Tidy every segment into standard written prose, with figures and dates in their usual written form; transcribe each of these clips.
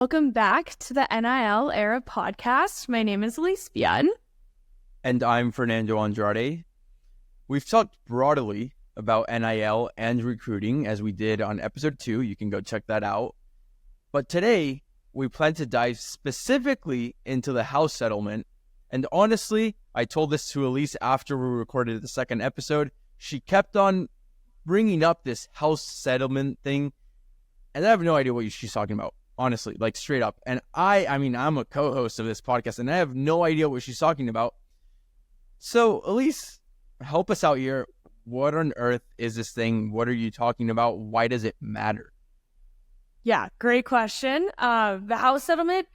Welcome back to the NIL Era podcast. My name is Elise Byun. And I'm Fernando Andrade. We've talked broadly about NIL and recruiting as we did on episode 2. You can go check that out. But today, we plan to dive specifically into the house settlement. And honestly, I told this to Elise after we recorded the second episode. She kept on bringing up this house settlement thing. And I have no idea what she's talking about. Honestly, like straight up. And I'm a co-host of this podcast and I have no idea what she's talking about. So, Elise, help us out here. What on earth is this thing? What are you talking about? Why does it matter? Yeah, great question. The house settlement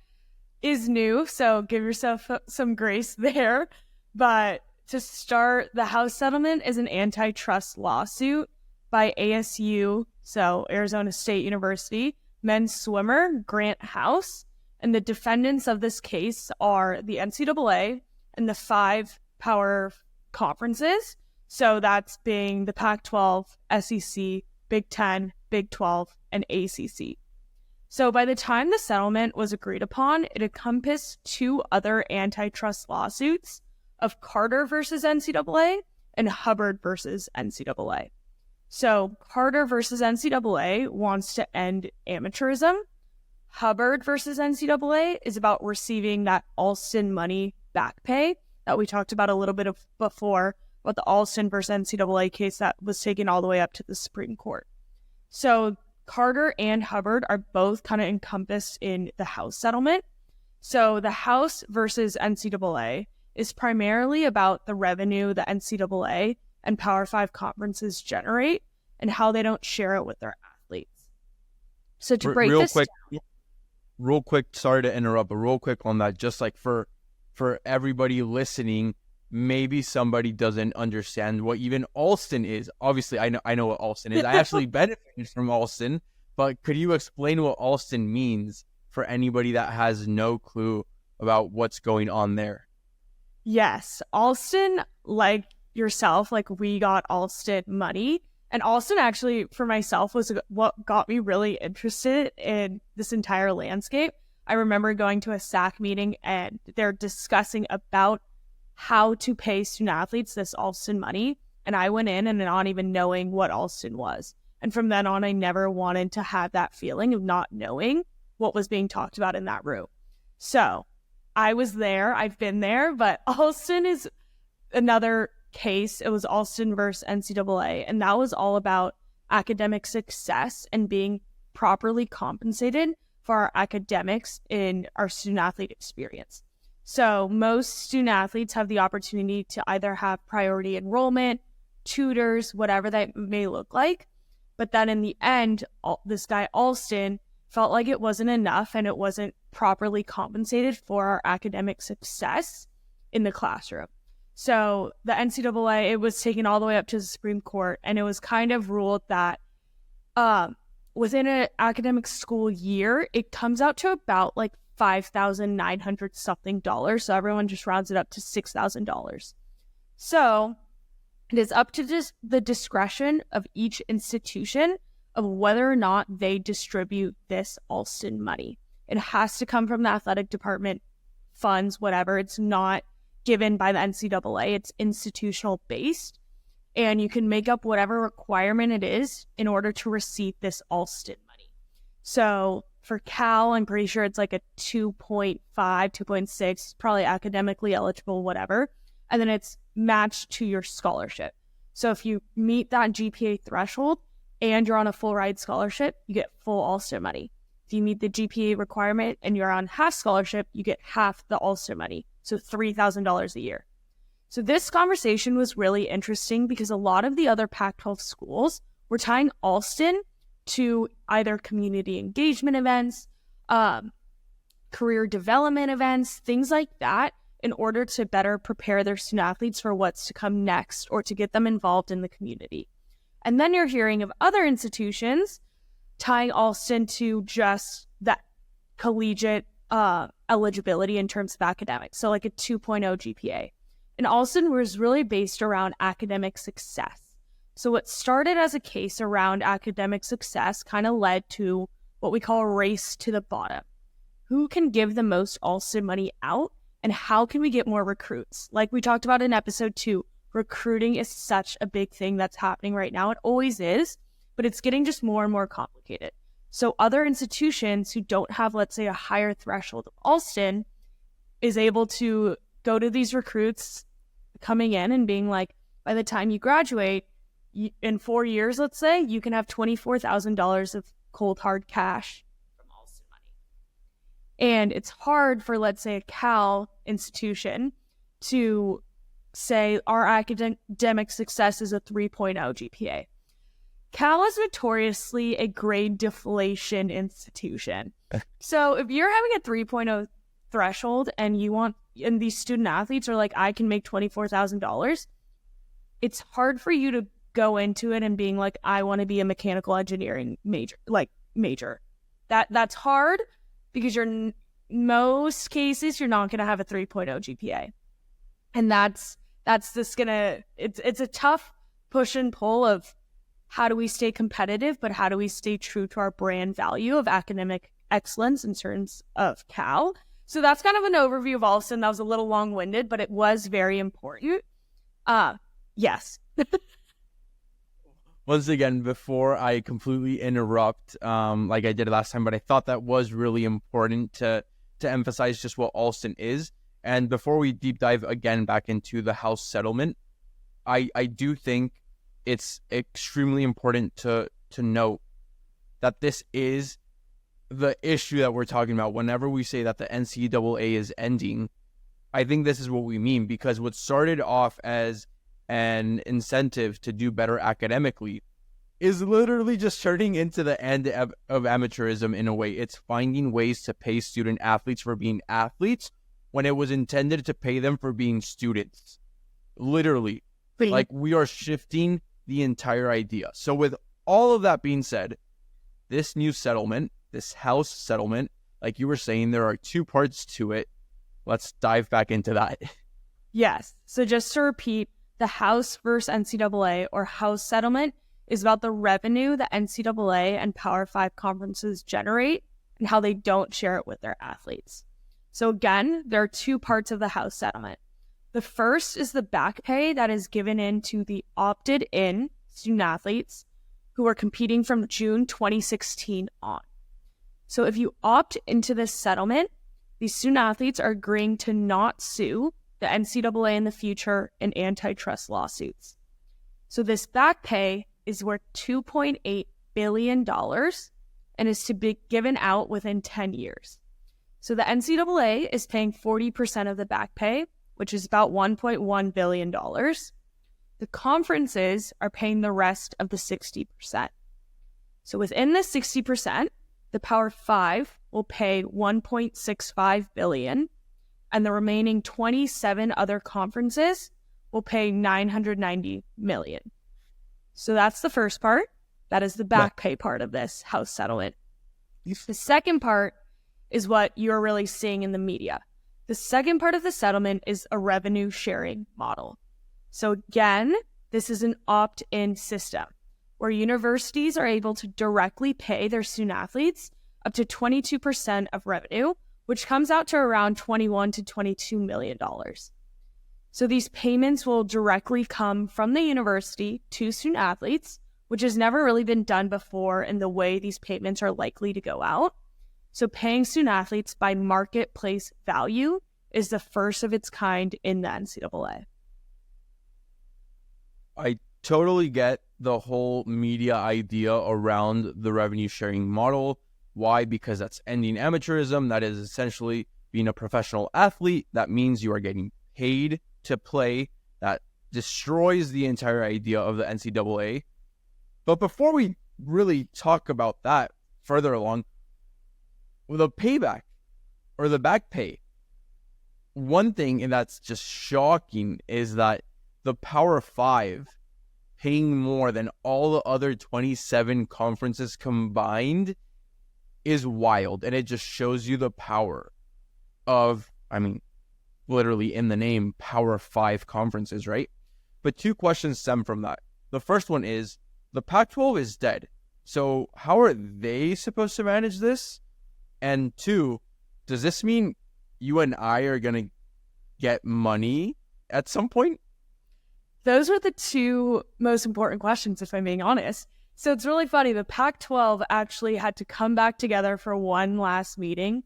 is new, so give yourself some grace there. But to start, the house settlement is an antitrust lawsuit by ASU, so Arizona State University, men's swimmer Grant House, and the defendants of this case are the NCAA and the 5 power conferences. So that's being the Pac-12, SEC, Big 10, Big 12, and ACC. So by the time the settlement was agreed upon, it encompassed 2 other antitrust lawsuits of Carter versus NCAA and Hubbard versus NCAA. So Carter versus NCAA wants to end amateurism. Hubbard versus NCAA is about receiving that Alston money back pay that we talked about a little bit of before, about the Alston versus NCAA case that was taken all the way up to the Supreme Court. So Carter and Hubbard are both kind of encompassed in the house settlement. So the house versus NCAA is primarily about the revenue the NCAA and Power 5 conferences generate and how they don't share it with their athletes. So to break this down. Real quick, sorry to interrupt, but real quick on that, just like for everybody listening, maybe somebody doesn't understand what even Alston is. Obviously, I know what Alston is. I actually benefited from Alston, but could you explain what Alston means for anybody that has no clue about what's going on there? Yes, Alston, like yourself, like we got Alston money. And Alston actually, for myself, was what got me really interested in this entire landscape. I remember going to a SAC meeting and they're discussing about how to pay student athletes this Alston money. And I went in and not even knowing what Alston was. And from then on, I never wanted to have that feeling of not knowing what was being talked about in that room. So I was there, I've been there, but Alston is another case. It was Alston versus NCAA, and that was all about academic success and being properly compensated for our academics in our student athlete experience. So most student athletes have the opportunity to either have priority enrollment, tutors, whatever that may look like. But then in the end, this guy Alston felt like it wasn't enough and it wasn't properly compensated for our academic success in the classroom. So the NCAA, it was taken all the way up to the Supreme Court, and it was kind of ruled that within an academic school year, it comes out to about like $5,900 something. So everyone just rounds it up to $6,000. So it is up to the discretion of each institution of whether or not they distribute this Alston money. It has to come from the athletic department, funds, whatever. It's not given by the NCAA. It's institutional based, and you can make up whatever requirement it is in order to receive this Alston money. So for Cal, I'm pretty sure it's like a 2.5, 2.6, probably academically eligible, whatever. And then it's matched to your scholarship. So if you meet that GPA threshold and you're on a full ride scholarship, you get full Alston money. If you meet the GPA requirement and you're on half scholarship, you get half the Alston money. So $3,000 a year. So this conversation was really interesting because a lot of the other Pac-12 schools were tying Alston to either community engagement events, career development events, things like that, in order to better prepare their student athletes for what's to come next or to get them involved in the community. And then you're hearing of other institutions tying Alston to just that collegiate eligibility in terms of academics. So like a 2.0 GPA. And Alston was really based around academic success. So what started as a case around academic success kind of led to what we call a race to the bottom. who can give the most Alston money out and how can we get more recruits? Like we talked about in episode 2, recruiting is such a big thing that's happening right now. It always is, but it's getting just more and more complicated. So other institutions who don't have, let's say, a higher threshold of Alston is able to go to these recruits coming in and being like, by the time you graduate, in 4 years, let's say, you can have $24,000 of cold hard cash from Alston money. And it's hard for, let's say, a Cal institution to say our academic success is a 3.0 GPA. Cal is notoriously a grade deflation institution. So if you're having a 3.0 threshold and these student athletes are like, I can make $24,000, it's hard for you to go into it and being like, I want to be a mechanical engineering major. That's hard because most cases you're not going to have a 3.0 GPA. And that's it's a tough push and pull of how do we stay competitive, but how do we stay true to our brand value of academic excellence in terms of Cal? So that's kind of an overview of Alston. That was a little long-winded, but it was very important. Yes. Once again, before I completely interrupt, like I did last time, but I thought that was really important to emphasize just what Alston is. And before we deep dive again back into the house settlement, I do think it's extremely important to note that this is the issue that we're talking about. Whenever we say that the NCAA is ending, I think this is what we mean, because what started off as an incentive to do better academically is literally just turning into the end of amateurism in a way. It's finding ways to pay student athletes for being athletes when it was intended to pay them for being students. Literally. Like, we are shifting the entire idea. So with all of that being said, this new settlement, this house settlement, like you were saying, there are 2 parts to it. Let's dive back into that. Yes. So just to repeat, the house versus NCAA or house settlement is about the revenue that NCAA and Power 5 conferences generate and how they don't share it with their athletes. So again, there are 2 parts of the house settlement. The first is the back pay that is given in to the opted-in student athletes who are competing from June 2016 on. So if you opt into this settlement, these student athletes are agreeing to not sue the NCAA in the future in antitrust lawsuits. So this back pay is worth $2.8 billion and is to be given out within 10 years. So the NCAA is paying 40% of the back pay, which is about $1.1 billion. The conferences are paying the rest of the 60%. So within the 60%, the Power 5 will pay $1.65 billion, and the remaining 27 other conferences will pay $990 million. So that's the first part. That is the back pay part of this house settlement. The second part is what you're really seeing in the media. The second part of the settlement is a revenue sharing model. So again, this is an opt-in system where universities are able to directly pay their student athletes up to 22% of revenue, which comes out to around $21 to $22 million. So these payments will directly come from the university to student athletes, which has never really been done before in the way these payments are likely to go out. So paying student athletes by marketplace value is the first of its kind in the NCAA. I totally get the whole media idea around the revenue sharing model. Why? Because that's ending amateurism. That is essentially being a professional athlete. That means you are getting paid to play. That destroys the entire idea of the NCAA. But before we really talk about that further along, the payback or the back pay, one thing that's just shocking is that the Power 5 paying more than all the other 27 conferences combined is wild. And it just shows you the power of, literally in the name, Power 5 conferences, right? But 2 questions stem from that. The first one is, the Pac-12 is dead. So how are they supposed to manage this? And 2, does this mean you and I are going to get money at some point? Those are the two most important questions, if I'm being honest. So it's really funny. The Pac-12 actually had to come back together for one last meeting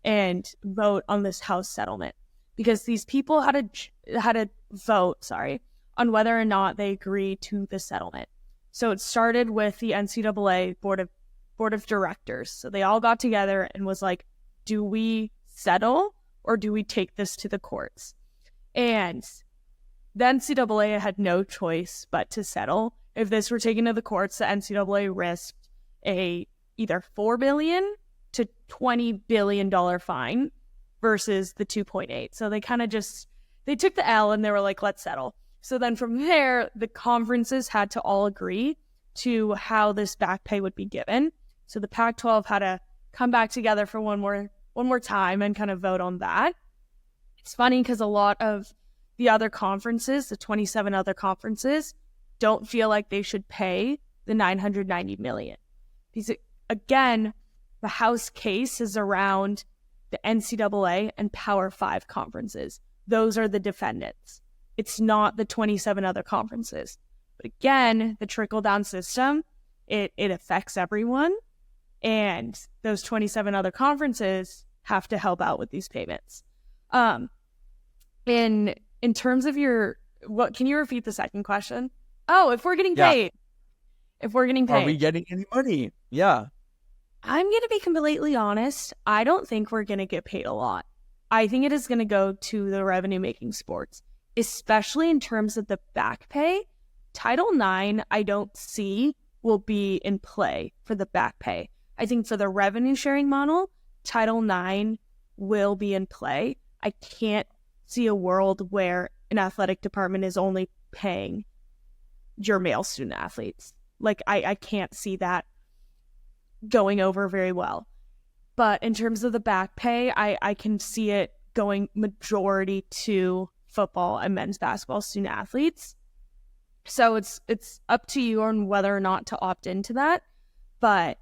and vote on this house settlement because these people had to vote, on whether or not they agree to the settlement. So it started with the NCAA board of directors. So they all got together and was like, do we settle or do we take this to the courts? And the NCAA had no choice but to settle. If this were taken to the courts, the NCAA risked a either $4 billion to $20 billion fine versus the 2.8. So they kind of they took the L and they were like, let's settle. So then from there, the conferences had to all agree to how this back pay would be given. So the Pac-12 had to come back together for one more time and kind of vote on that. It's funny because a lot of the other conferences, the 27 other conferences, don't feel like they should pay the $990 million. Because again, the House case is around the NCAA and Power 5 conferences. Those are the defendants. It's not the 27 other conferences. But again, the trickle-down system, it affects everyone. And those 27 other conferences have to help out with these payments. In terms of can you repeat the second question? Oh, if we're getting paid. If we're getting paid. Are we getting any money? Yeah. I'm going to be completely honest. I don't think we're going to get paid a lot. I think it is going to go to the revenue-making sports, especially in terms of the back pay. Title IX, I don't see will be in play for the back pay. I think for the revenue-sharing model, Title IX will be in play. I can't see a world where an athletic department is only paying your male student athletes. Like, I can't see that going over very well. But in terms of the back pay, I can see it going majority to football and men's basketball student athletes. So it's up to you on whether or not to opt into that. But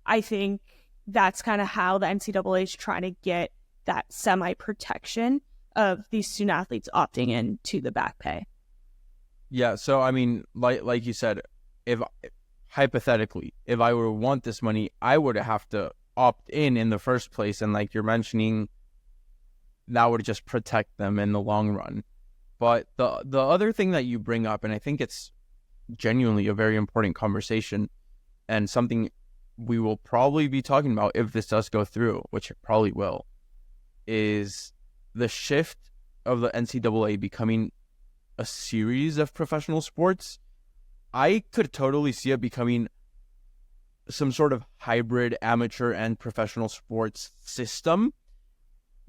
I think that's kind of how the NCAA is trying to get that semi-protection of these student athletes opting in to the back pay. Yeah, so I mean, like you said, if hypothetically, if I were to want this money, I would have to opt in the first place, and like you're mentioning, that would just protect them in the long run. But the other thing that you bring up, and I think it's genuinely a very important conversation, and something we will probably be talking about if this does go through, which it probably will, is the shift of the NCAA becoming a series of professional sports. I could totally see it becoming some sort of hybrid amateur and professional sports system.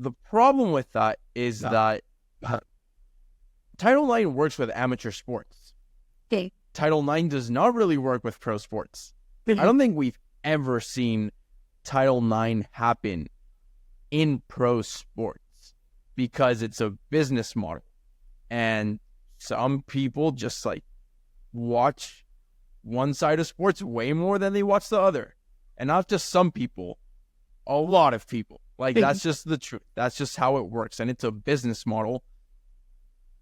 The problem with that is that Title IX works with amateur sports. Okay. Title IX does not really work with pro sports. I don't think we've ever seen Title IX happen in pro sports because it's a business model. And some people just like watch one side of sports way more than they watch the other. And not just some people, a lot of people. Like, that's just the truth. That's just how it works. And it's a business model.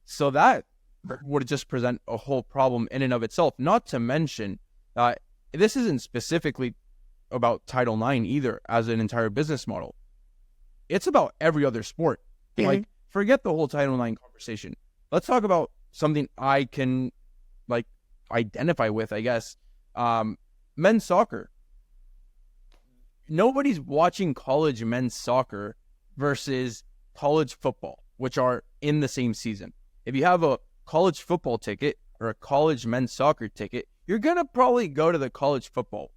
So that would just present a whole problem in and of itself. Not to mention, this isn't specifically about Title IX either as an entire business model. It's about every other sport. Like, forget the whole Title IX conversation. Let's talk about something I can, like, identify with, I guess. Men's soccer. Nobody's watching college men's soccer versus college football, which are in the same season. If you have a college football ticket or a college men's soccer ticket, you're going to probably go to the college football.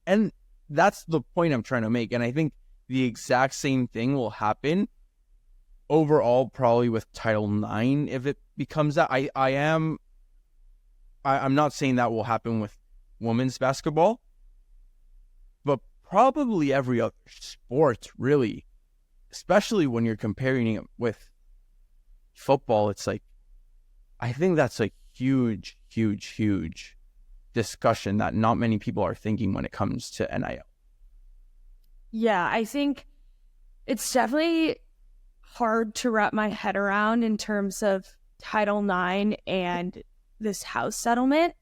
And that's the point I'm trying to make. And I think the exact same thing will happen overall, probably with Title IX if it becomes that. I'm not saying that will happen with women's basketball, but probably every other sport, really, especially when you're comparing it with football. It's like, I think that's a huge, huge, huge discussion that not many people are thinking when it comes to NIL. Yeah, I think It's definitely hard to wrap my head around in terms of Title IX and this house settlement.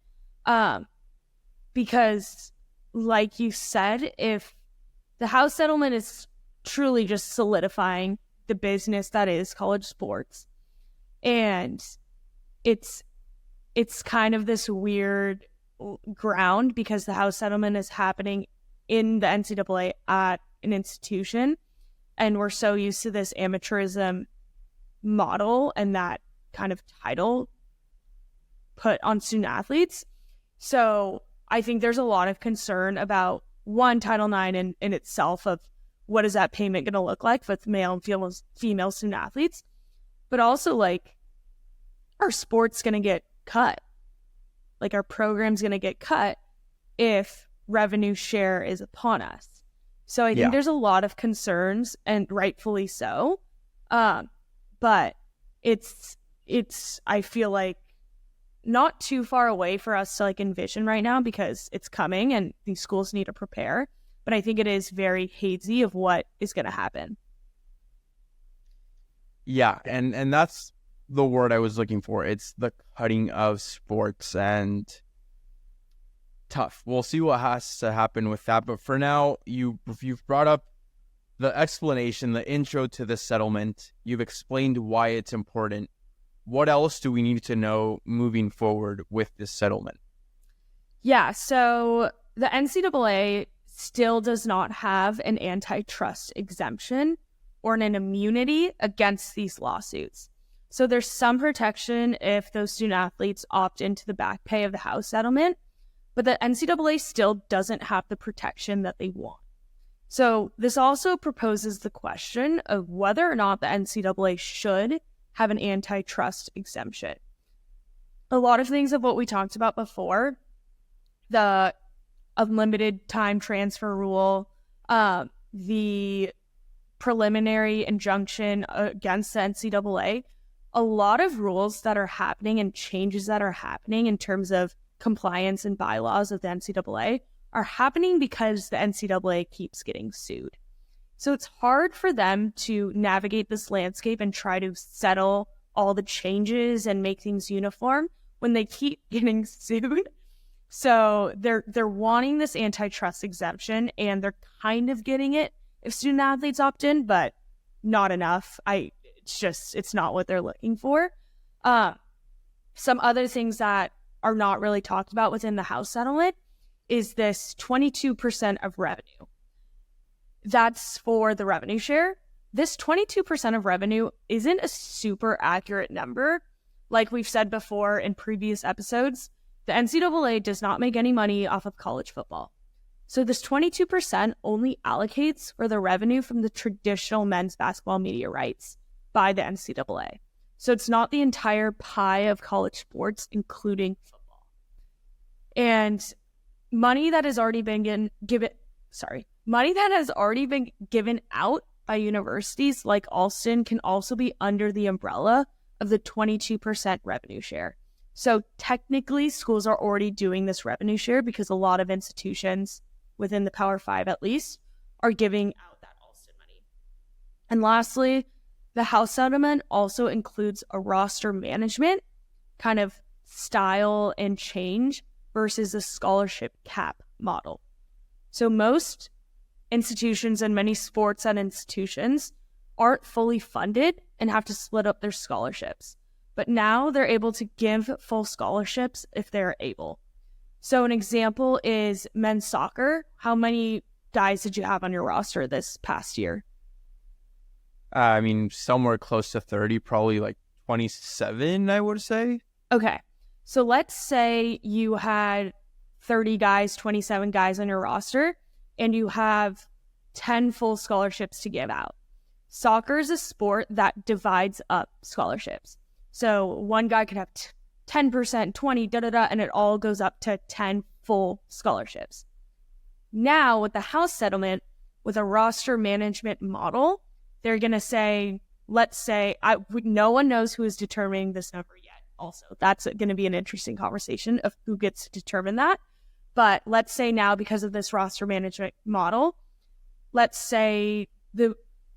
Because, like you said, if the house settlement is truly just solidifying the business that is college sports, and it's kind of this weird ground because the house settlement is happening in the NCAA at an institution, and we're so used to this amateurism model and that kind of title put on student athletes. So I think there's a lot of concern about, one, Title IX in itself, of what is that payment going to look like with male and female student athletes, but also, like, our sport's going to get cut. Like, our program's going to get cut if revenue share is upon us. So I think there's a lot of concerns, and rightfully so. But it's I feel like not too far away for us to, like, envision right now, because it's coming and these schools need to prepare. But I think it is very hazy of what is going to happen. Yeah, and that's the word I was looking for. It's the cutting of sports, and tough. We'll see what has to happen with that. But for now, you've brought up the explanation, the intro to the settlement. You've explained why it's important. What else do we need to know moving forward with this settlement? Yeah, so the NCAA still does not have an antitrust exemption or an immunity against these lawsuits. So there's some protection if those student athletes opt into the back pay of the house settlement, but the NCAA still doesn't have the protection that they want. So this also proposes the question of whether or not the NCAA should have an antitrust exemption. A lot of things of what we talked about before, the unlimited time transfer rule, the preliminary injunction against the NCAA, a lot of rules that are happening and changes that are happening in terms of compliance and bylaws of the NCAA are happening because the NCAA keeps getting sued. So it's hard for them to navigate this landscape and try to settle all the changes and make things uniform when they keep getting sued. So they're wanting this antitrust exemption, and they're kind of getting it if student athletes opt in, but not enough. It's not what they're looking for. Some other things that are not really talked about within the house settlement is this 22% of revenue. That's for the revenue share. This 22% of revenue isn't a super accurate number. Like we've said before in previous episodes, the NCAA does not make any money off of college football. So this 22% only allocates for the revenue from the traditional men's basketball media rights by the NCAA. So it's not the entire pie of college sports, including football. And money that has already been given out by universities like Alston can also be under the umbrella of the 22% revenue share. So technically, schools are already doing this revenue share because a lot of institutions within the Power Five, at least, are giving out that Alston money. And lastly, the house settlement also includes a roster management kind of style and change versus a scholarship cap model. So most institutions and many sports and institutions aren't fully funded and have to split up their scholarships. But now they're able to give full scholarships if they're able. So an example is men's soccer. How many guys did you have on your roster this past year? Somewhere close to 30, probably like 27, I would say. Okay. So let's say you had 30 guys, 27 guys on your roster, and you have 10 full scholarships to give out. Soccer is a sport that divides up scholarships. So one guy could have 10%, 20, and it all goes up to 10 full scholarships. Now, with the house settlement, with a roster management model, they're going to say, let's say, no one knows who is determining this number yet. Also, that's going to be an interesting conversation of who gets to determine that. But let's say now, because of this roster management model, let's say the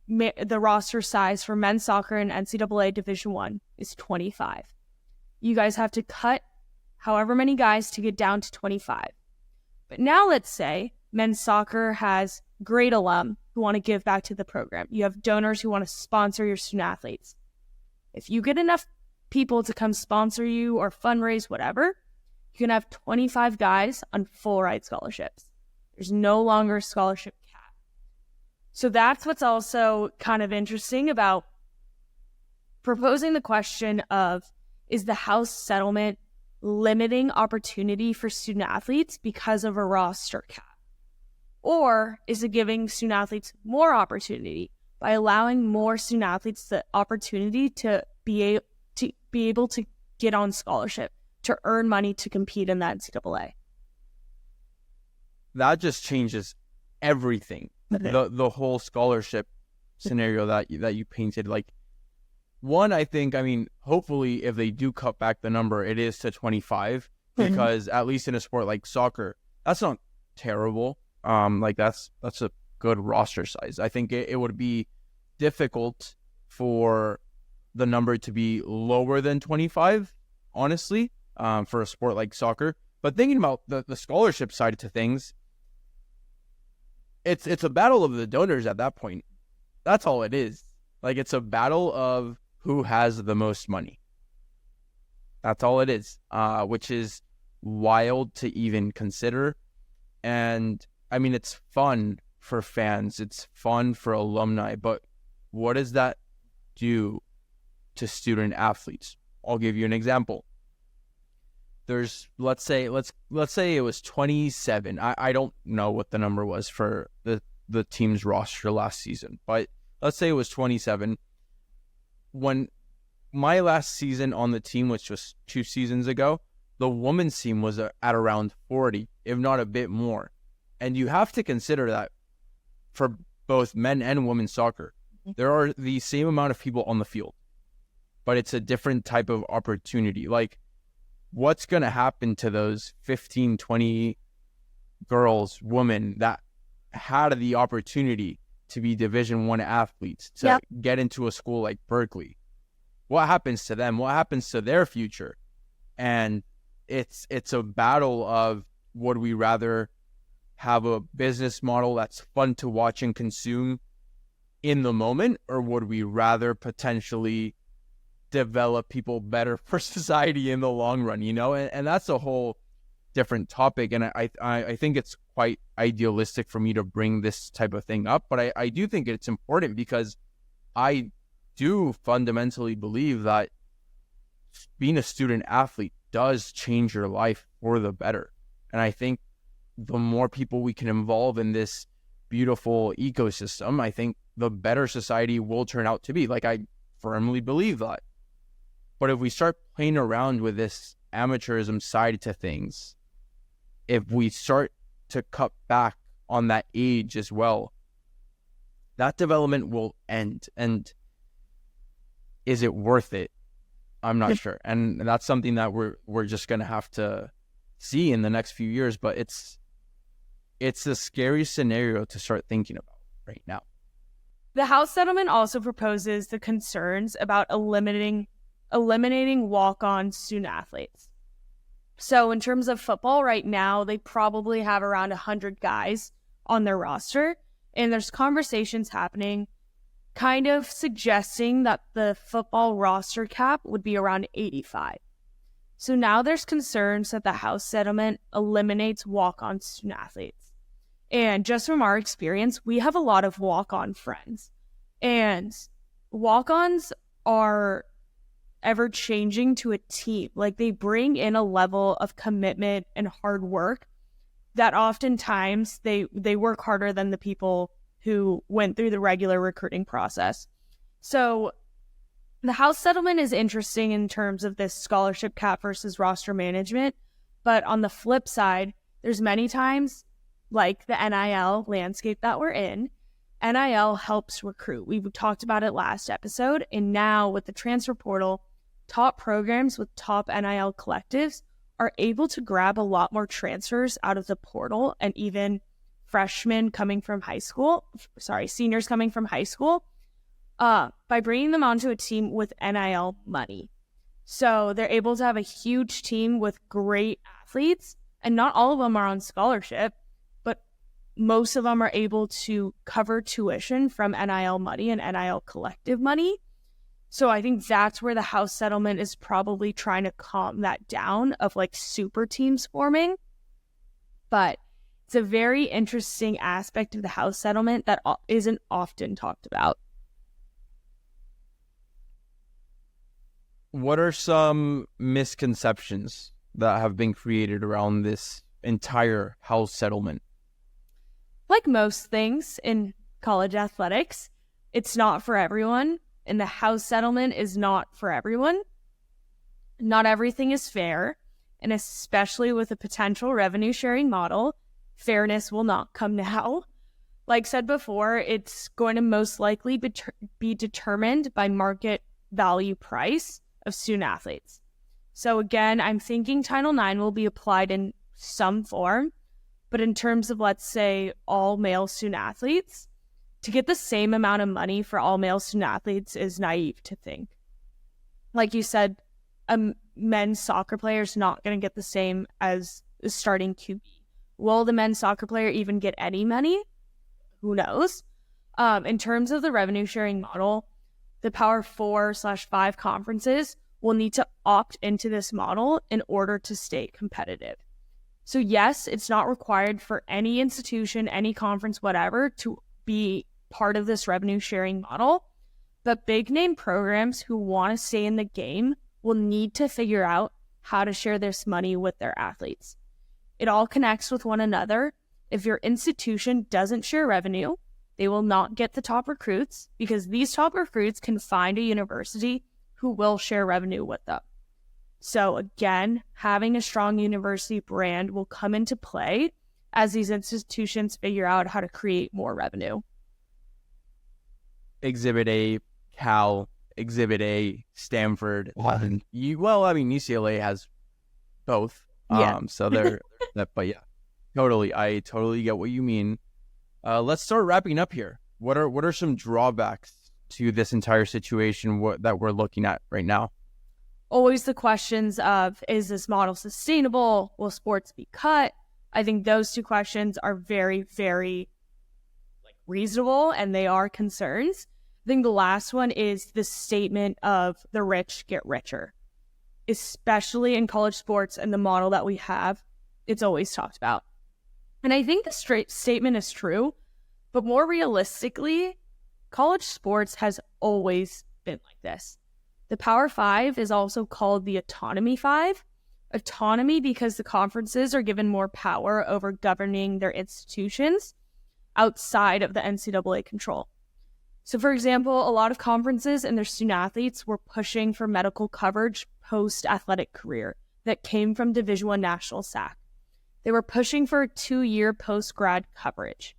the roster size for men's soccer in NCAA Division I is 25. You guys have to cut however many guys to get down to 25. But now let's say men's soccer has great alum who want to give back to the program. You have donors who want to sponsor your student athletes. If you get enough people to come sponsor you or fundraise, whatever, you can have 25 guys on full ride scholarships. There's no longer a scholarship cap. So that's what's also kind of interesting about proposing the question of, is the House settlement limiting opportunity for student athletes because of a roster cap? Or is it giving student athletes more opportunity by allowing more student athletes the opportunity to be able to get on scholarship, to earn money to compete in the NCAA? That just changes everything. The whole scholarship scenario that you painted. Like, one, I mean, hopefully if they do cut back the number, it is to 25, because at least in a sport like soccer, that's not terrible. Like that's a good roster size. I think it would be difficult for the number to be lower than 25, honestly, for a sport like soccer. But thinking about the scholarship side to things, it's a battle of the donors at that point. That's all it is. Like, it's a battle of who has the most money. That's all it is, which is wild to even consider. And I mean, it's fun for fans. It's fun for alumni. But what does that do to student athletes? I'll give you an example. There's, let's say it was 27. I don't know what the number was for the team's roster last season, but let's say it was 27. When my last season on the team, which was 2 seasons ago, the women's team was at around 40, if not a bit more. And you have to consider that for both men and women's soccer, there are the same amount of people on the field, but it's a different type of opportunity. Like, what's going to happen to those 15, 20 girls, women that had the opportunity to be Division I athletes, to get into a school like Berkeley? What happens to them? What happens to their future? And it's a battle of, would we rather have a business model that's fun to watch and consume in the moment, or would we rather potentially develop people better for society in the long run, you know? And that's a whole different topic. And I think it's quite idealistic for me to bring this type of thing up, but I do think it's important, because I do fundamentally believe that being a student athlete does change your life for the better. And I think the more people we can involve in this beautiful ecosystem, I think the better society will turn out to be. Like, I firmly believe that. But if we start playing around with this amateurism side to things, if we start to cut back on that age as well, that development will end. And is it worth it? I'm not sure. And that's something that we're just going to have to see in the next few years. But it's a scary scenario to start thinking about right now. The House settlement also proposes the concerns about eliminating walk-on student athletes. So in terms of football right now, they probably have around 100 guys on their roster, and there's conversations happening kind of suggesting that the football roster cap would be around 85. So now there's concerns that the House settlement eliminates walk-on student athletes. And just from our experience, we have a lot of walk-on friends. And walk-ons are ever changing to a team. Like, they bring in a level of commitment and hard work that oftentimes they work harder than the people who went through the regular recruiting process. So the House settlement is interesting in terms of this scholarship cap versus roster management. But on the flip side, there's many times, like the NIL landscape that we're in, NIL helps recruit. We talked about it last episode. And now with the transfer portal, top programs with top NIL collectives are able to grab a lot more transfers out of the portal, and even seniors coming from high school, by bringing them onto a team with NIL money. So they're able to have a huge team with great athletes, and not all of them are on scholarship, but most of them are able to cover tuition from NIL money and NIL collective money. So I think that's where the house settlement is probably trying to calm that down of like super teams forming. But it's a very interesting aspect of the house settlement that isn't often talked about. What are some misconceptions that have been created around this entire house settlement? Like most things in college athletics, it's not for everyone, and the house settlement is not for everyone. Not everything is fair, and especially with a potential revenue sharing model, fairness will not come now. Like said before, it's going to most likely be determined by market value price of student athletes. So again, I'm thinking Title IX will be applied in some form, but in terms of, let's say, all male student athletes, to get the same amount of money for all male student athletes is naive to think. Like you said, a men's soccer player is not going to get the same as a starting QB. Will the men's soccer player even get any money? Who knows? In terms of the revenue sharing model, the Power 4/5 conferences will need to opt into this model in order to stay competitive. So yes, it's not required for any institution, any conference, whatever, to be part of this revenue sharing model, but big name programs who want to stay in the game will need to figure out how to share this money with their athletes. It all connects with one another. If your institution doesn't share revenue, they will not get the top recruits, because these top recruits can find a university who will share revenue with them. So again, having a strong university brand will come into play as these institutions figure out how to create more revenue. Exhibit A, Cal, Exhibit A, Stanford. UCLA has both. Yeah. So but yeah, totally. I totally get what you mean. Let's start wrapping up here. What are some drawbacks to this entire situation that we're looking at right now? Always the questions of, is this model sustainable? Will sports be cut? I think those two questions are very, very reasonable, and they are concerns. I think the last one is the statement of the rich get richer, especially in college sports and the model that we have. It's always talked about. And I think the statement is true, but more realistically, college sports has always been like this. The Power 5 is also called the Autonomy 5. Autonomy because the conferences are given more power over governing their institutions outside of the NCAA control. So for example, a lot of conferences and their student athletes were pushing for medical coverage post-athletic career that came from Division I National SAC. They were pushing for a 2-year post-grad coverage.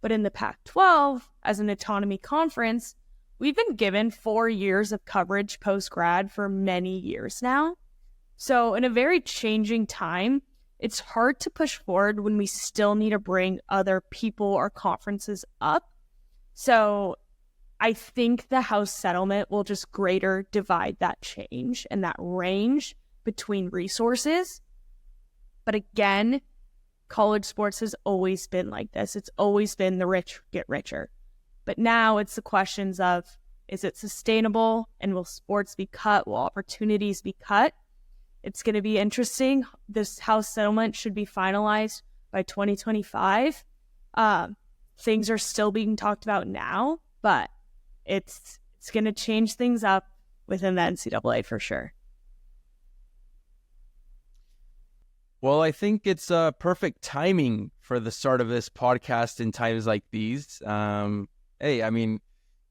But in the Pac-12, as an autonomy conference, we've been given 4 years of coverage post-grad for many years now. So in a very changing time, it's hard to push forward when we still need to bring other people or conferences up. So I think the house settlement will just greater divide that change and that range between resources. But again, college sports has always been like this. It's always been the rich get richer. But now it's the questions of, is it sustainable? And will sports be cut? Will opportunities be cut? It's going to be interesting. This house settlement should be finalized by 2025. Things are still being talked about now, but it's going to change things up within the NCAA for sure. Well, I think it's perfect timing for the start of this podcast in times like these. Hey, I mean,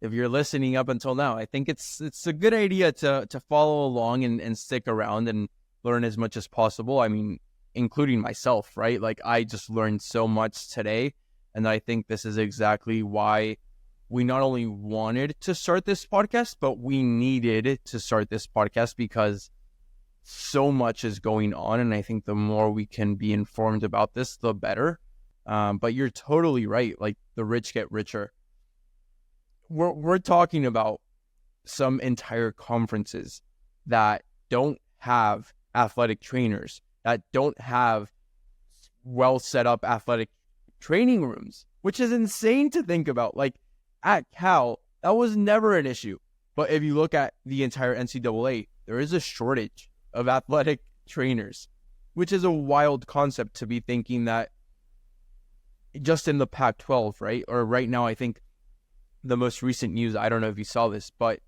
if you're listening up until now, I think it's a good idea to follow along and stick around and learn as much as possible. I mean, including myself, right? Like, I just learned so much today, and I think this is exactly why we not only wanted to start this podcast, but we needed to start this podcast, because so much is going on, and I think the more we can be informed about this, the better. But you're totally right. Like, the rich get richer. we're talking about some entire conferences that don't have athletic trainers, that don't have well set up athletic training rooms, which is insane to think about. Like at Cal, that was never an issue. But if you look at the entire NCAA, there is a shortage of athletic trainers, which is a wild concept to be thinking that just in the Pac-12, right? Or right now, I think the most recent news, I don't know if you saw this, but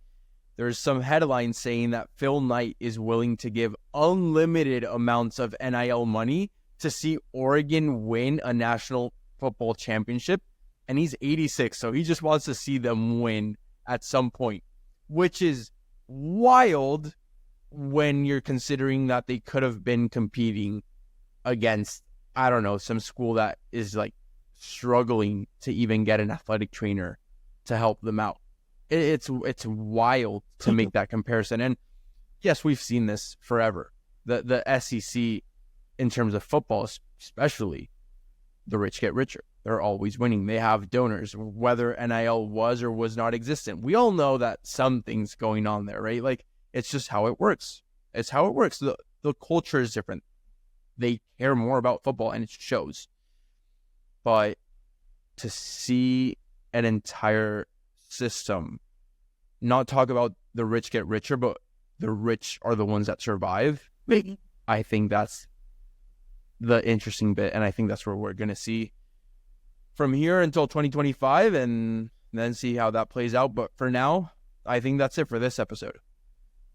there's some headlines saying that Phil Knight is willing to give unlimited amounts of NIL money to see Oregon win a national football championship. And he's 86, so he just wants to see them win at some point, which is wild when you're considering that they could have been competing against, I don't know, some school that is like struggling to even get an athletic trainer to help them out. It's wild to make that comparison. And yes, we've seen this forever. The SEC, in terms of football especially, the rich get richer. They're always winning. They have donors, whether NIL was or was not existent. We all know that something's going on there, right? Like, it's just how it works. It's how it works. The culture is different. They care more about football, and it shows. But to see an entire system not talk about the rich get richer, but the rich are the ones that survive, I think that's the interesting bit, and I think that's where we're going to see from here until 2025 and then see how that plays out. But for now, I think that's it for this episode.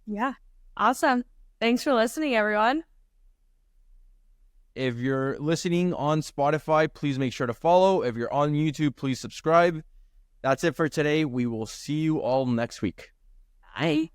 Yeah. Awesome. Thanks for listening, everyone. If you're listening on Spotify, please make sure to follow. If you're on YouTube, please subscribe. That's it for today. We will see you all next week. Bye.